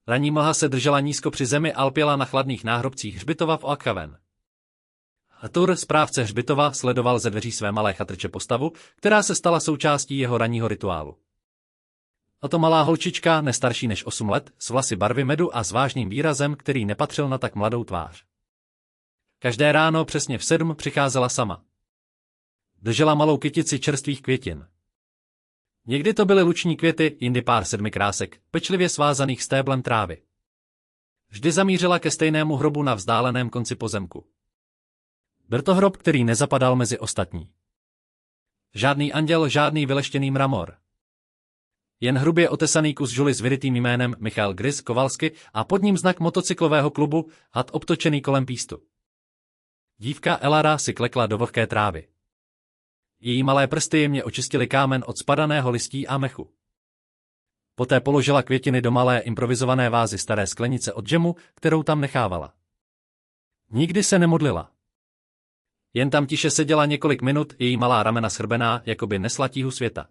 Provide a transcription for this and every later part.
Ranní mlha se držela nízko při zemi a lpěla na chladných náhrobcích hřbitova v Oakhaven. Arthur, správce hřbitova, sledoval ze dveří své malé chatrče postavu, která se stala součástí jeho ranního rituálu. A to malá holčička, nestarší než 8 let, s vlasy barvy medu a s vážným výrazem, který nepatřil na tak mladou tvář. Každé ráno přesně v 7 přicházela sama. Držela malou kytici čerstvých květin. Někdy to byly luční květy, jindy pár 7 krásek, pečlivě svázaných stéblem trávy. Vždy zamířila ke stejnému hrobu na vzdáleném konci pozemku. Byl to hrob, který nezapadal mezi ostatní. Žádný anděl, žádný vyleštěný mramor. Jen hrubě otesaný kus žuly s vyrytým jménem Michael Gris Kowalski a pod ním znak motocyklového klubu, had obtočený kolem pístu. Dívka Elara si klekla do vlhké trávy. Její malé prsty jemně očistily kámen od spadaného listí a mechu. Poté položila květiny do malé improvizované vázy staré sklenice od džemu, kterou tam nechávala. Nikdy se nemodlila. Jen tam tiše seděla několik minut, její malá ramena schrbená, jako by nesla tíhu světa.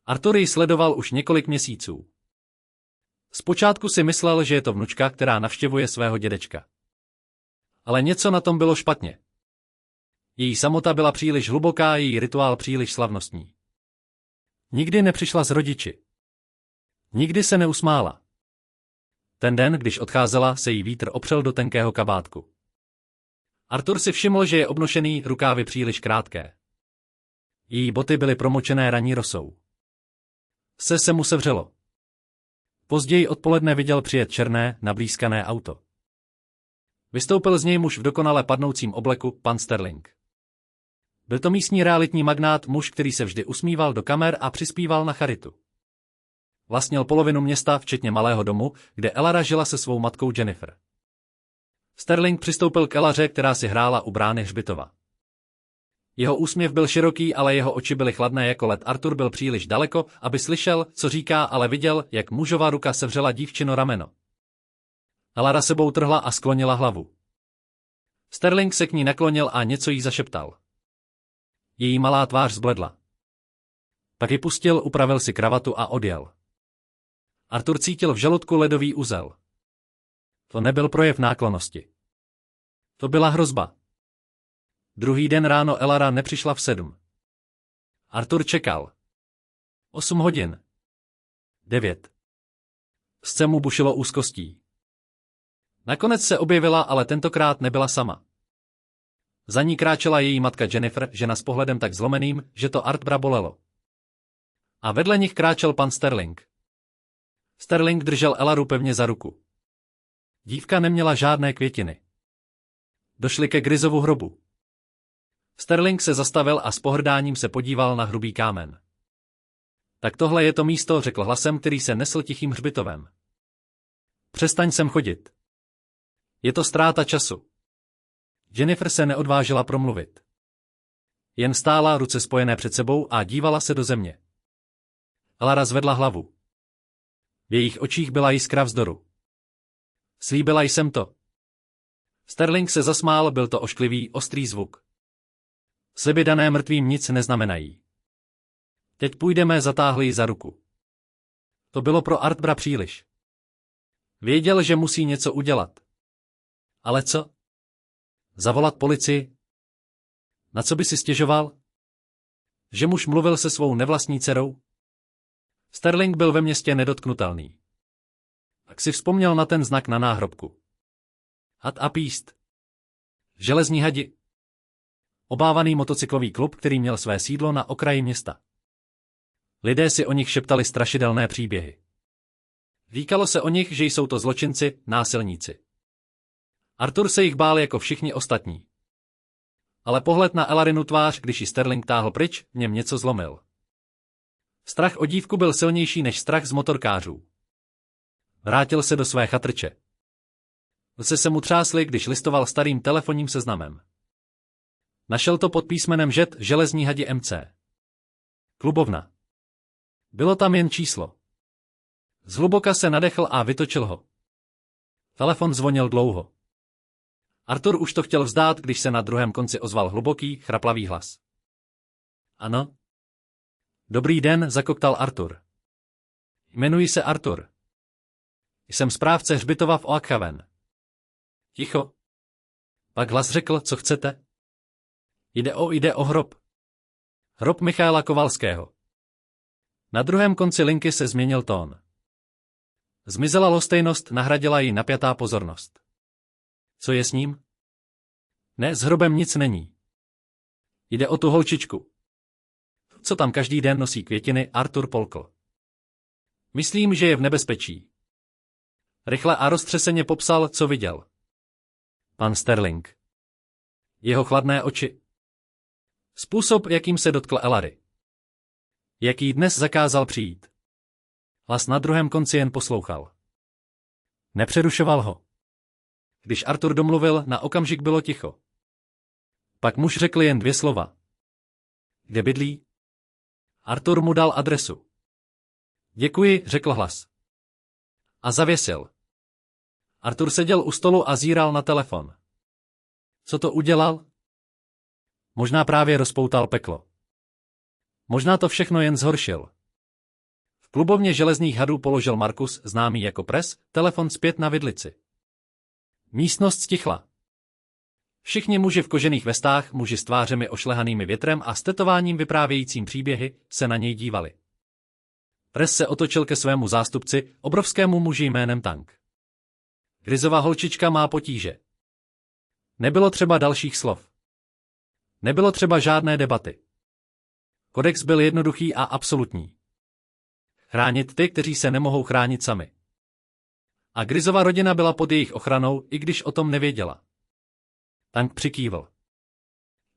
Arthur ji sledoval už několik měsíců. Zpočátku si myslel, že je to vnučka, která navštěvuje svého dědečka. Ale něco na tom bylo špatně. Její samota byla příliš hluboká, její rituál příliš slavnostní. Nikdy nepřišla s rodiči. Nikdy se neusmála. Ten den, když odcházela, se jí vítr opřel do tenkého kabátku. Arthur si všiml, že je obnošený, rukávy příliš krátké. Její boty byly promočené ranní rosou. Se mu sevřelo. Později odpoledne viděl přijet černé, nablízkané auto. Vystoupil z něj muž v dokonale padnoucím obleku, pan Sterling. Byl to místní realitní magnát, muž, který se vždy usmíval do kamer a přispíval na charitu. Vlastnil polovinu města, včetně malého domu, kde Elara žila se svou matkou Jennifer. Sterling přistoupil k Elaře, která si hrála u brány hřbitova. Jeho úsměv byl široký, ale jeho oči byly chladné jako led. Arthur byl příliš daleko, aby slyšel, co říká, ale viděl, jak mužová ruka sevřela dívčino rameno. Elara sebou trhla a sklonila hlavu. Sterling se k ní naklonil a něco jí zašeptal. Její malá tvář zbledla. Pak ji pustil, upravil si kravatu a odjel. Arthur cítil v žaludku ledový uzel. To nebyl projev náklonnosti. To byla hrozba. Druhý den ráno Elara nepřišla v 7. Arthur čekal. 8 hodin. 9. Srdce mu bušilo úzkostí. Nakonec se objevila, ale tentokrát nebyla sama. Za ní kráčela její matka Jennifer, žena s pohledem tak zlomeným, že to Arthura bolelo. A vedle nich kráčel pan Sterling. Sterling držel Elaru pevně za ruku. Dívka neměla žádné květiny. Došli ke Grisovu hrobu. Sterling se zastavil a s pohrdáním se podíval na hrubý kámen. Tak tohle je to místo, řekl hlasem, který se nesl tichým hřbitovem. Přestaň sem chodit. Je to ztráta času. Jennifer se neodvážila promluvit. Jen stála, ruce spojené před sebou, a dívala se do země. Elara zvedla hlavu. V jejich očích byla jiskra vzdoru. Slíbila jsem to. Sterling se zasmál, byl to ošklivý, ostrý zvuk. Sliby dané mrtvým nic neznamenají. Teď půjdeme, zatáhli ji za ruku. To bylo pro Arthura příliš. Věděl, že musí něco udělat. Ale co? Zavolat policii? Na co by si stěžoval? Že muž mluvil se svou nevlastní dcerou? Sterling byl ve městě nedotknutelný. Tak si vzpomněl na ten znak na náhrobku. Had a píst. Železní hadi. Obávaný motocyklový klub, který měl své sídlo na okraji města. Lidé si o nich šeptali strašidelné příběhy. Říkalo se o nich, že jsou to zločinci, násilníci. Arthur se jich bál jako všichni ostatní. Ale pohled na Elarinu tvář, když ji Sterling táhl pryč, v něm něco zlomil. Strach o dívku byl silnější než strach z motorkářů. Vrátil se do své chatrče. Ruce se mu třásly, když listoval starým telefonním seznamem. Našel to pod písmenem ŽET, železní hadi MC. Klubovna. Bylo tam jen číslo. Zhluboka se nadechl a vytočil ho. Telefon zvonil dlouho. Arthur už to chtěl vzdát, když se na druhém konci ozval hluboký, chraplavý hlas. Ano? Dobrý den, zakoktal Arthur. Jmenuji se Arthur. Jsem správce hřbitova v Oakhaven. Ticho. Pak hlas řekl, co chcete? Jde o hrob. Hrob Michaela Kovalského. Na druhém konci linky se změnil tón. Zmizela lhostejnost, nahradila ji napjatá pozornost. Co je s ním? Ne, s hrobem nic není. Jde o tu holčičku. Co tam každý den nosí květiny, Arthur polkl. Myslím, že je v nebezpečí. Rychle a roztřeseně popsal, co viděl. Pan Sterling. Jeho chladné oči. Způsob, jakým se dotkl Elary. Jak jí dnes zakázal přijít. Hlas na druhém konci jen poslouchal. Nepřerušoval ho. Když Arthur domluvil, na okamžik bylo ticho. Pak muž řekl jen 2 slova. Kde bydlí? Arthur mu dal adresu. Děkuji, řekl hlas. A zavěsil. Arthur seděl u stolu a zíral na telefon. Co to udělal? Možná právě rozpoutal peklo. Možná to všechno jen zhoršil. V klubovně železných hadů položil Markus, známý jako Pres, telefon zpět na vidlici. Místnost stichla. Všichni muži v kožených vestách, muži s tvářemi ošlehanými větrem a s tetováním vyprávějícím příběhy, se na něj dívali. Pres se otočil ke svému zástupci, obrovskému muži jménem Tank. Grizová holčička má potíže. Nebylo třeba dalších slov. Nebylo třeba žádné debaty. Kodex byl jednoduchý a absolutní. Chránit ty, kteří se nemohou chránit sami. A Grizova rodina byla pod jejich ochranou, i když o tom nevěděla. Tank přikývl.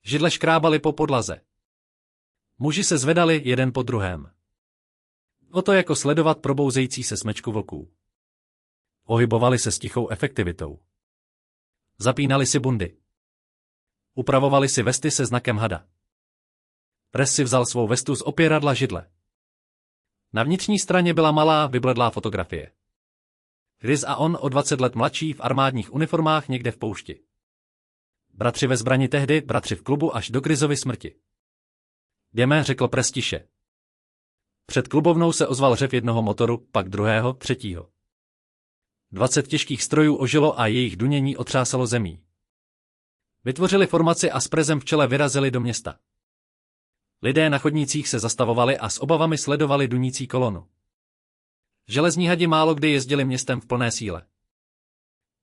Židle škrábaly po podlaze. Muži se zvedali jeden po druhém. O to jako sledovat probouzející se smečku vlků. Ohybovali se s tichou efektivitou. Zapínali si bundy. Upravovali si vesty se znakem hada. Pres si vzal svou vestu z opěradla židle. Na vnitřní straně byla malá, vybledlá fotografie. Griz a on o 20 let mladší v armádních uniformách někde v poušti. Bratři ve zbrani tehdy, bratři v klubu až do Grizovy smrti. Jdeme, řekl Pres tiše. Před klubovnou se ozval řev jednoho motoru, pak druhého, třetího. 20 těžkých strojů ožilo a jejich dunění otřásalo zemí. Vytvořili formaci a s Prezem v čele vyrazili do města. Lidé na chodnících se zastavovali a s obavami sledovali dunící kolonu. Železní hadi málo kdy jezdili městem v plné síle.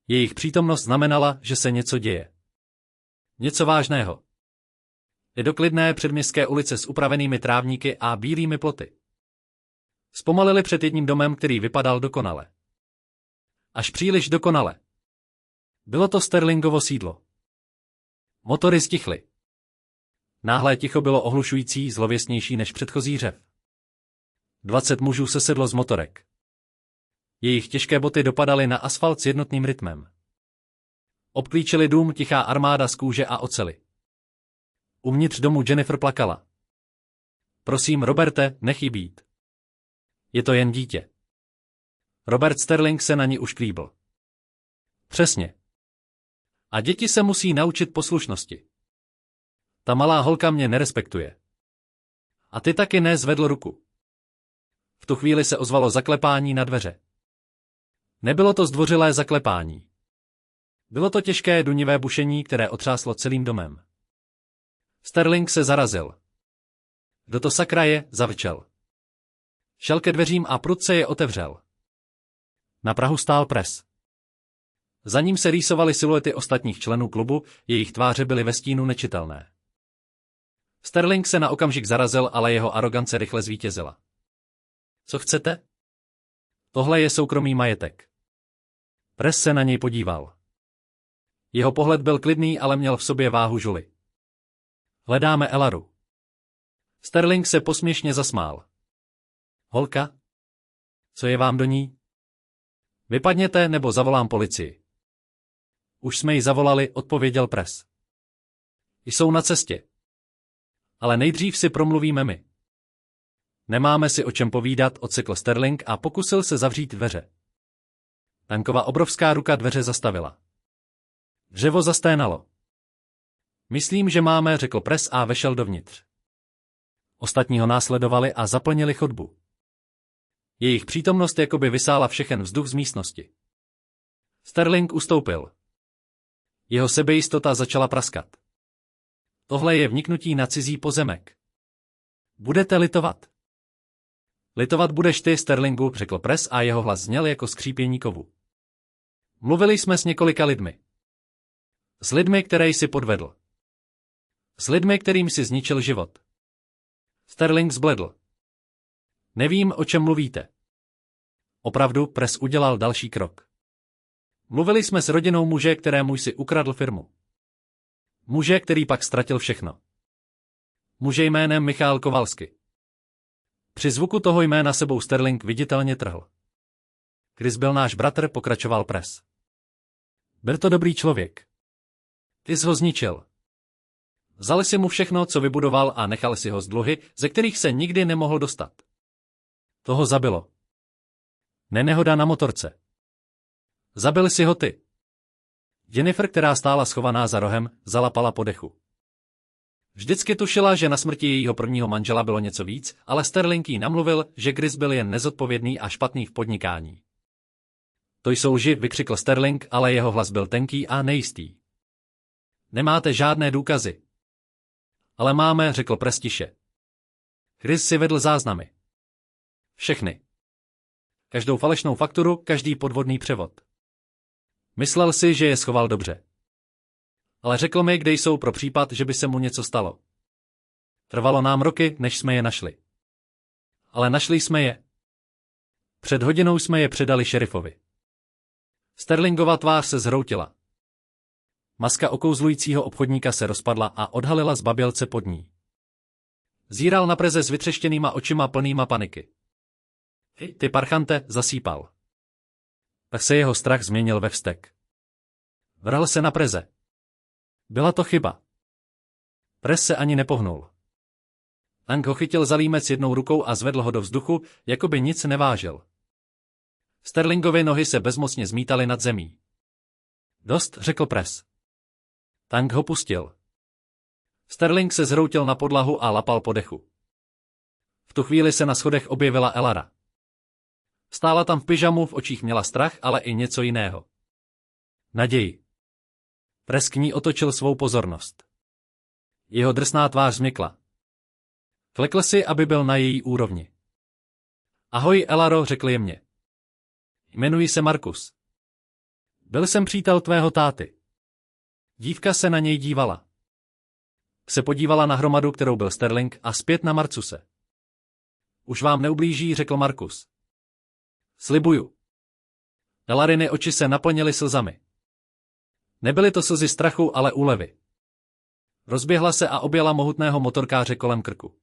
Jejich přítomnost znamenala, že se něco děje. Něco vážného. Je do klidné předměstské ulice s upravenými trávníky a bílými ploty. Zpomalili před jedním domem, který vypadal dokonale. Až příliš dokonale. Bylo to Sterlingovo sídlo. Motory stichly. Náhlé ticho bylo ohlušující, zlověstnější než předchozí řev. 20 mužů sesedlo z motorek. Jejich těžké boty dopadaly na asfalt s jednotným rytmem. Obklíčili dům tichá armáda z kůže a oceli. Uvnitř domu Jennifer plakala. Prosím, Roberte, nechý být. Je to jen dítě. Robert Sterling se na ní ušklíbl. Přesně. A děti se musí naučit poslušnosti. Ta malá holka mě nerespektuje. A ty taky ne, zvedl ruku. V tu chvíli se ozvalo zaklepání na dveře. Nebylo to zdvořilé zaklepání. Bylo to těžké dunivé bušení, které otřáslo celým domem. Sterling se zarazil. Kdo to sakra je, zavrčel. Šel ke dveřím a prudce je otevřel. Na prahu stál Pres. Za ním se rýsovaly siluety ostatních členů klubu, jejich tváře byly ve stínu nečitelné. Sterling se na okamžik zarazil, ale jeho arogance rychle zvítězila. Co chcete? Tohle je soukromý majetek. Pres se na něj podíval. Jeho pohled byl klidný, ale měl v sobě váhu žuly. Hledáme Elaru. Sterling se posměšně zasmál. Holka? Co je vám do ní? Vypadněte, nebo zavolám policii. Už jsme ji zavolali, odpověděl Pres. Jsou na cestě. Ale nejdřív si promluvíme my. Nemáme si o čem povídat, odsekl Sterling a pokusil se zavřít dveře. Tankova obrovská ruka dveře zastavila. Dřevo zasténalo. Myslím, že máme, řekl Pres a vešel dovnitř. Ostatní ho následovali a zaplnili chodbu. Jejich přítomnost jakoby vysála všechen vzduch z místnosti. Sterling ustoupil. Jeho sebejistota začala praskat. Tohle je vniknutí na cizí pozemek. Budete litovat. Litovat budeš ty, Sterlingu, řekl Press a jeho hlas zněl jako skřípění kovu. Mluvili jsme s několika lidmi. S lidmi, které jsi podvedl. S lidmi, kterým jsi zničil život. Sterling zbledl. Nevím, o čem mluvíte. Opravdu, Press udělal další krok. Mluvili jsme s rodinou muže, kterému jsi ukradl firmu. Muže, který pak ztratil všechno. Muže jménem Michal Kovalsky. Při zvuku toho jména sebou Sterling viditelně trhl. Chris byl náš bratr, pokračoval Press. Byl to dobrý člověk. Ty jsi ho zničil. Vzal si mu všechno, co vybudoval a nechal si ho z dluhy, ze kterých se nikdy nemohl dostat. Toho zabilo. Nenehoda na motorce. Zabil si ho ty. Jennifer, která stála schovaná za rohem, zalapala po dechu. Vždycky tušila, že na smrti jejího prvního manžela bylo něco víc, ale Sterling jí namluvil, že Chris byl jen nezodpovědný a špatný v podnikání. To jsou lži, vykřikl Sterling, ale jeho hlas byl tenký a nejistý. Nemáte žádné důkazy. Ale máme, řekl Press tiše. Chris si vedl záznamy. Všechny. Každou falešnou fakturu, každý podvodný převod. Myslel si, že je schoval dobře. Ale řekl mi, kde jsou pro případ, že by se mu něco stalo. Trvalo nám roky, než jsme je našli. Ale našli jsme je. Před hodinou jsme je předali šerifovi. Sterlingova tvář se zhroutila. Maska okouzlujícího obchodníka se rozpadla a odhalila zbabělce pod ní. Zíral na Preze s vytřeštěnýma očima plnýma paniky. Ty parchante, zasípal. Tak se jeho strach změnil ve vztek. Vrhl se na Preze. Byla to chyba. Press se ani nepohnul. Tang ho chytil za límec jednou rukou a zvedl ho do vzduchu, jako by nic nevážil. Sterlingovy nohy se bezmocně zmítaly nad zemí. Dost, řekl Press. Tang ho pustil. Sterling se zhroutil na podlahu a lapal po dechu. V tu chvíli se na schodech objevila Elara. Stála tam v pyžamu, v očích měla strach, ale i něco jiného. Naději. Press k ní otočil svou pozornost. Jeho drsná tvář změkla. Klekl si, aby byl na její úrovni. Ahoj, Elaro, řekl jemně. Jmenuji se Markus. Byl jsem přítel tvého táty. Dívka se na něj dívala. Se podívala na hromadu, kterou byl Sterling, a zpět na Marcuse. Už vám neublíží, řekl Markus. Slibuju. Elariny oči se naplnily slzami. Nebyly to slzy strachu, ale úlevy. Rozběhla se a objela mohutného motorkáře kolem krku.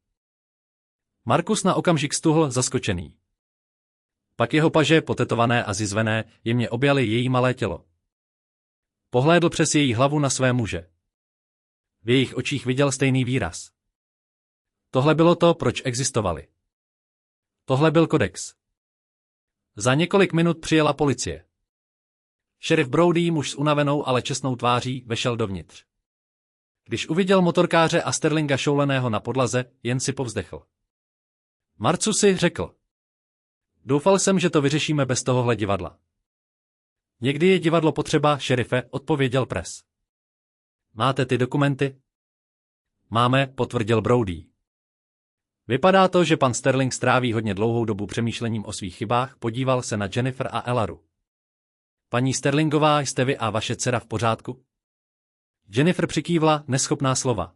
Markus na okamžik stuhl, zaskočený. Pak jeho paže, potetované a zizvené, jemně objaly její malé tělo. Pohlédl přes její hlavu na své muže. V jejich očích viděl stejný výraz. Tohle bylo to, proč existovali. Tohle byl kodex. Za několik minut přijela policie. Šerif Brody, muž s unavenou, ale čestnou tváří, vešel dovnitř. Když uviděl motorkáře a Sterlinga šouleného na podlaze, jen si povzdechl. Marcusi, řekl. Doufal jsem, že to vyřešíme bez tohohle divadla. Někdy je divadlo potřeba, šerife, odpověděl Press. Máte ty dokumenty? Máme, potvrdil Brody. Vypadá to, že pan Sterling stráví hodně dlouhou dobu přemýšlením o svých chybách, podíval se na Jennifer a Elaru. Paní Sterlingová, jste vy a vaše dcera v pořádku? Jennifer přikývla, neschopná slova.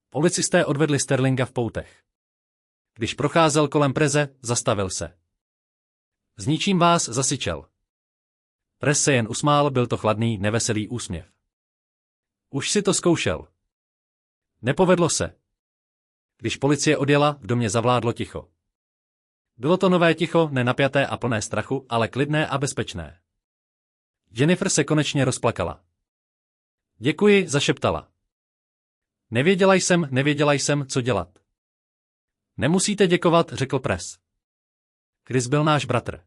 Policisté odvedli Sterlinga v poutech. Když procházel kolem Preze, zastavil se. Zničím vás, zasyčel. Press se jen usmál, byl to chladný, neveselý úsměv. Už si to zkoušel. Nepovedlo se. Když policie odjela, v domě zavládlo ticho. Bylo to nové ticho, nenapjaté a plné strachu, ale klidné a bezpečné. Jennifer se konečně rozplakala. Děkuji, zašeptala. Nevěděla jsem, co dělat. Nemusíte děkovat, řekl Press. Chris byl náš bratr.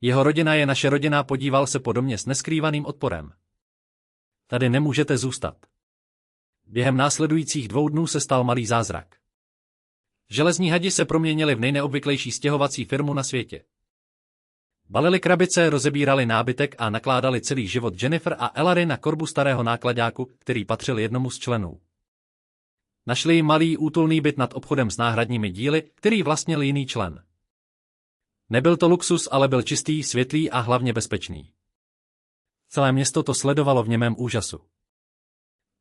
Jeho rodina je naše rodina, podíval se po domě s neskrývaným odporem. Tady nemůžete zůstat. Během následujících 2 dnů se stal malý zázrak. Železní hadi se proměnili v nejneobvyklejší stěhovací firmu na světě. Balili krabice, rozebírali nábytek a nakládali celý život Jennifer a Ellery na korbu starého nákladáku, který patřil jednomu z členů. Našli jim malý útulný byt nad obchodem s náhradními díly, který vlastnil jiný člen. Nebyl to luxus, ale byl čistý, světlý a hlavně bezpečný. Celé město to sledovalo v němém úžasu.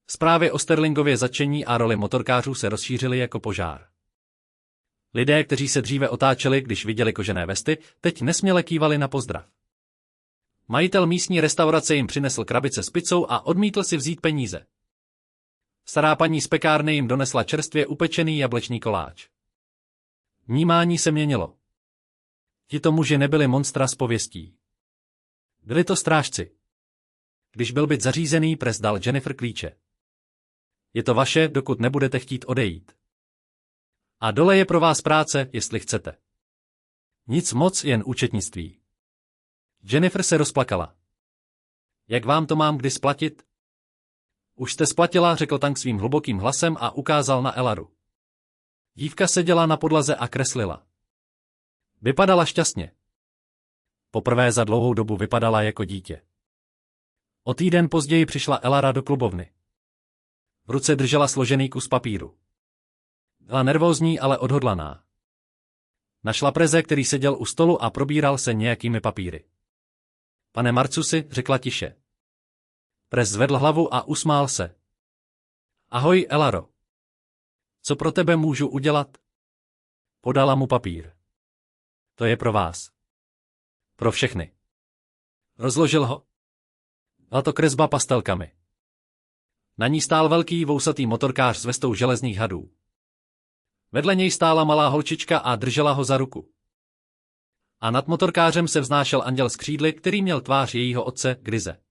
Zprávy o Sterlingově zatčení a roli motorkářů se rozšířily jako požár. Lidé, kteří se dříve otáčeli, když viděli kožené vesty, teď nesměle kývali na pozdrav. Majitel místní restaurace jim přinesl krabice s pizzou a odmítl si vzít peníze. Stará paní z pekárny jim donesla čerstvě upečený jablečný koláč. Vnímání se měnilo. Tito muži nebyli monstra z pověstí. Byli to strážci. Když byl byt zařízený, Press dal Jennifer klíče. Je to vaše, dokud nebudete chtít odejít. A dole je pro vás práce, jestli chcete. Nic moc, jen účetnictví. Jennifer se rozplakala. Jak vám to mám kdy splatit? Už jste splatila, řekl Tank svým hlubokým hlasem a ukázal na Ellaru. Dívka seděla na podlaze a kreslila. Vypadala šťastně. Poprvé za dlouhou dobu vypadala jako dítě. O týden později přišla Ellara do klubovny. V ruce držela složený kus papíru. Byla nervózní, ale odhodlaná. Našla Preze, který seděl u stolu a probíral se nějakými papíry. Pane Marcusi, řekla tiše. Prez zvedl hlavu a usmál se. Ahoj, Ellaro. Co pro tebe můžu udělat? Podala mu papír. To je pro vás. Pro všechny. Rozložil ho. Byla to kresba pastelkami. Na ní stál velký vousatý motorkář s vestou železných hadů. Vedle něj stála malá holčička a držela ho za ruku. A nad motorkářem se vznášel anděl s křídly, který měl tvář jejího otce, Grize.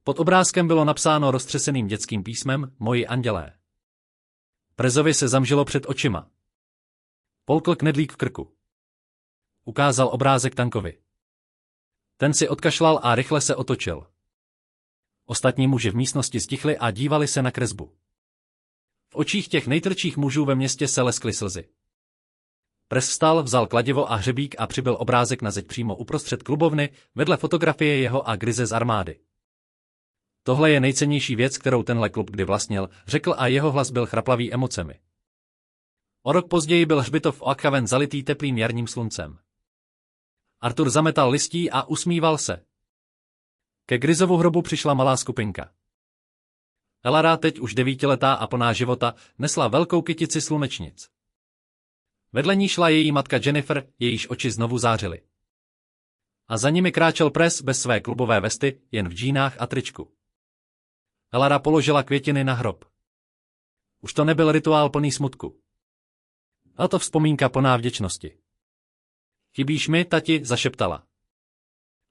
Pod obrázkem bylo napsáno roztřeseným dětským písmem Moji andělé. Prezovi se zamžilo před očima. Polkl knedlík v krku. Ukázal obrázek Tankovi. Ten si odkašlal a rychle se otočil. Ostatní muži v místnosti stichli a dívali se na kresbu. V očích těch nejtrčích mužů ve městě se leskly slzy. Press vstal, vzal kladivo a hřebík a přibyl obrázek na zeď přímo uprostřed klubovny, vedle fotografie jeho a Grize z armády. Tohle je nejcennější věc, kterou tenhle klub kdy vlastnil, řekl a jeho hlas byl chraplavý emocemi. O rok později byl hřbitov Oakhaven zalitý teplým jarním sluncem. Arthur zametal listí a usmíval se. Ke Grizovu hrobu přišla malá skupinka. Ellara, teď už 9letá a plná života, nesla velkou kytici slunečnic. Vedle ní šla její matka Jennifer, jejíž oči znovu zářily. A za nimi kráčel Press bez své klubové vesty, jen v džínách a tričku. Ellara položila květiny na hrob. Už to nebyl rituál plný smutku. A to vzpomínka plná vděčnosti. Chybíš mi, tati, zašeptala.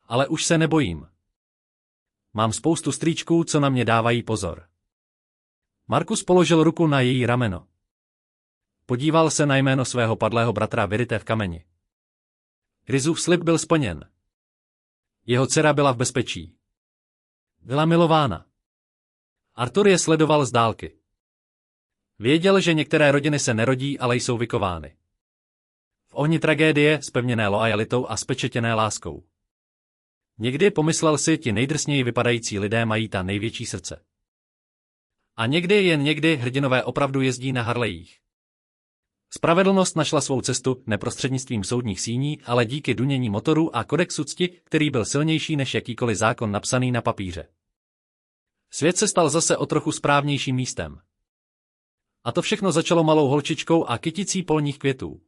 Ale už se nebojím. Mám spoustu strýčků, co na mě dávají pozor. Markus položil ruku na její rameno. Podíval se na jméno svého padlého bratra vyryté v kameni. Grizův slib byl splněn. Jeho dcera byla v bezpečí. Byla milována. Arthur je sledoval z dálky. Věděl, že některé rodiny se nerodí, ale jsou vykovány. V ohni tragédie, zpevněné loajalitou a spečetěné láskou. Někdy, pomyslel si, ti nejdrsněji vypadající lidé mají ta největší srdce. A někdy, jen někdy, hrdinové opravdu jezdí na Harlejích. Spravedlnost našla svou cestu ne prostřednictvím soudních síní, ale díky dunění motorů a kodexu cti, který byl silnější než jakýkoliv zákon napsaný na papíře. Svět se stal zase o trochu správnějším místem. A to všechno začalo malou holčičkou a kyticí polních květů.